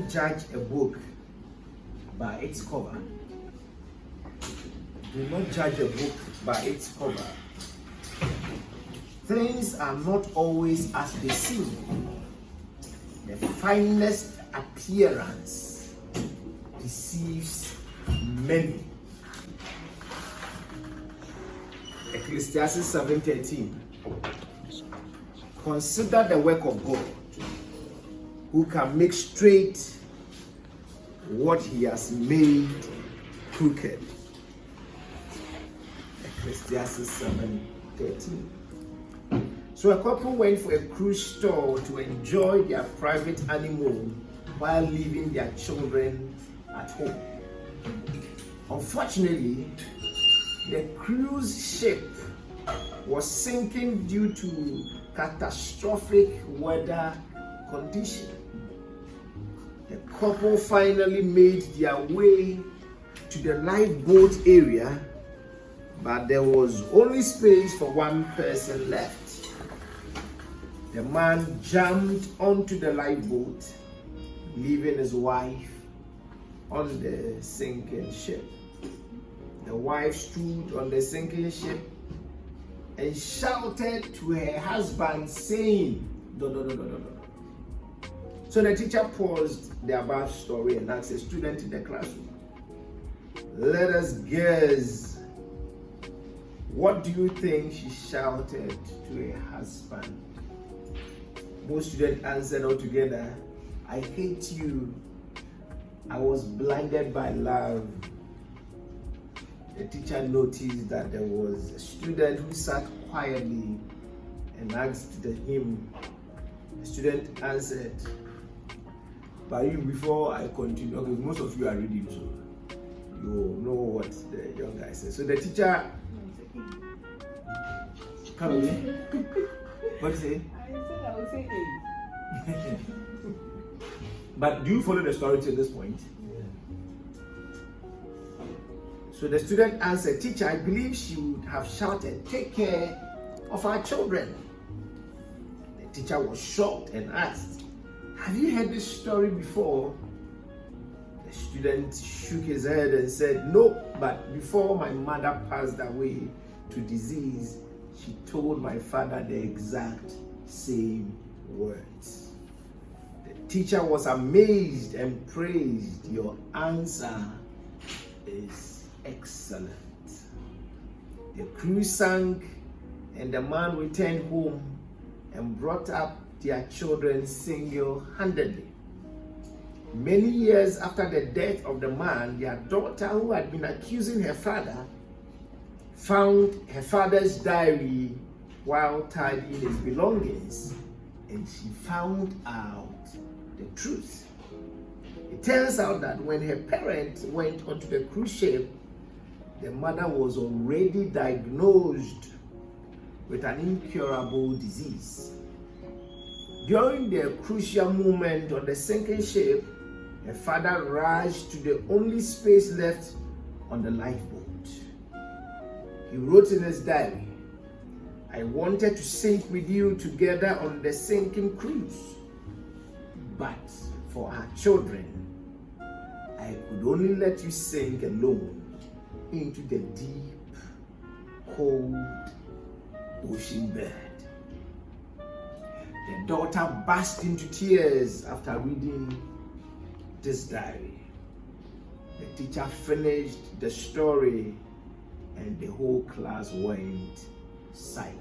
don't judge a book by its cover. Do not judge a book by its cover. Things are not always as they seem. The finest appearance deceives many. Ecclesiastes 7:13. Consider the work of God, who can make straight what he has made crooked. Ecclesiastes 7:13. So a couple went for a cruise tour to enjoy their private honeymoon while leaving their children at home. Unfortunately, the cruise ship was sinking due to catastrophic weather conditions. The couple finally made their way to the lifeboat area, but there was only space for one person left. The man jumped onto the lifeboat, leaving his wife on the sinking ship. The wife stood on the sinking ship and shouted to her husband, saying, So the teacher paused the above story and asked a student in the classroom, let us guess, what do you think she shouted to her husband? Most students answered all together, I hate you. I was blinded by love. The teacher noticed that there was a student who sat quietly and asked him. The student answered, but you, before I continue, okay, most of you are reading, so you know what the young guy said. So the teacher, come in. What do you say? I would say 8. But do you follow the story to this point? So the student answered, teacher, I believe she would have shouted, take care of our children. The teacher was shocked and asked, have you heard this story before? The student shook his head and said, no, but before my mother passed away to disease, she told my father the exact same words. The teacher was amazed and praised, your answer is excellent. The crew sank and the man returned home and brought up their children single-handedly. Many years after the death of the man, their daughter, who had been accusing her father, found her father's diary while tidying his belongings, and she found out the truth. It turns out that when her parents went onto the cruise ship, the mother was already diagnosed with an incurable disease. During the crucial moment on the sinking ship, her father rushed to the only space left on the lifeboat. He wrote in his diary, I wanted to sink with you together on the sinking cruise, but for our children, I could only let you sink alone into the deep, cold ocean bed. The daughter burst into tears after reading this diary. The teacher finished the story and the whole class went silent.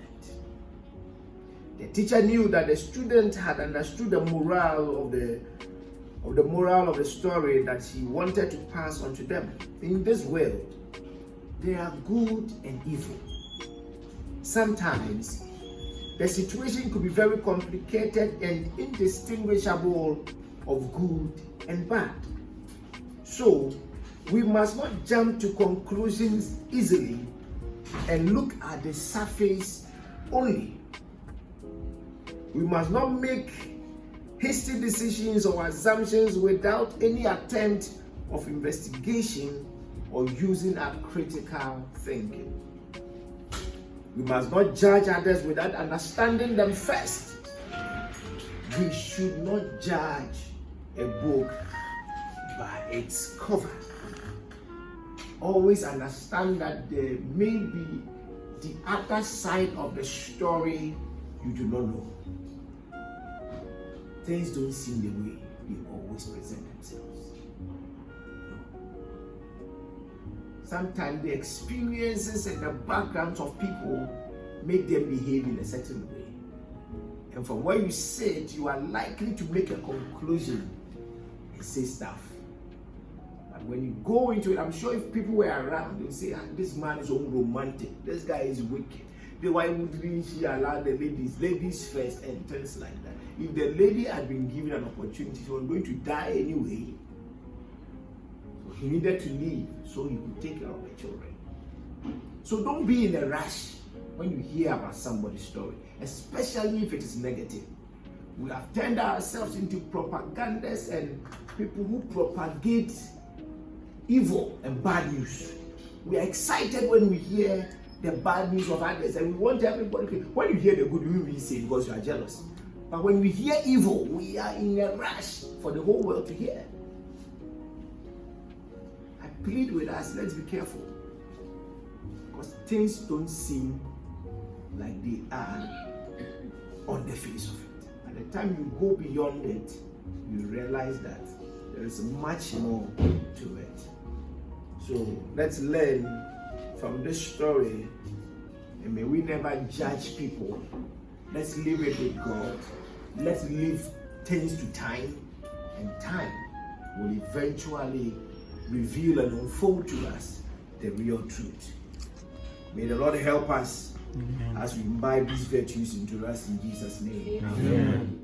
The teacher knew that the student had understood the moral of the story that she wanted to pass on to them. In this world, there are good and evil. Sometimes the situation could be very complicated and indistinguishable of good and bad. So we must not jump to conclusions easily and look at the surface only. We must not make hasty decisions or assumptions without any attempt of investigation or using our critical thinking. We must not judge others without understanding them first. We should not judge a book by its cover. Always understand that there may be the other side of the story you do not know. Things don't seem the way they always present themselves. Sometimes the experiences and the backgrounds of people make them behave in a certain way. And from where you sit, you are likely to make a conclusion and say stuff. But when you go into it, I'm sure if people were around, they would say, this man is unromantic, this guy is wicked. Why wouldn't she allow the ladies first and things like that? If the lady had been given an opportunity, she was going to die anyway. So he needed to leave so he could take care of the children. So don't be in a rush when you hear about somebody's story, especially if it is negative. We have turned ourselves into propagandists and people who propagate evil and bad news. We are excited when we hear the bad news of others, and we want everybody to. When you hear the good, you will say because you are jealous. But when we hear evil, we are in a rush for the whole world to hear. I plead with us, let's be careful. Because things don't seem like they are on the face of it. By the time you go beyond it, you realize that there is much more to it. So let's learn from this story, and may we never judge people. Let's leave it with God. Let's leave things to time, and time will eventually reveal and unfold to us the real truth. May the Lord help us as we imbibe these virtues into us in Jesus' name. Amen.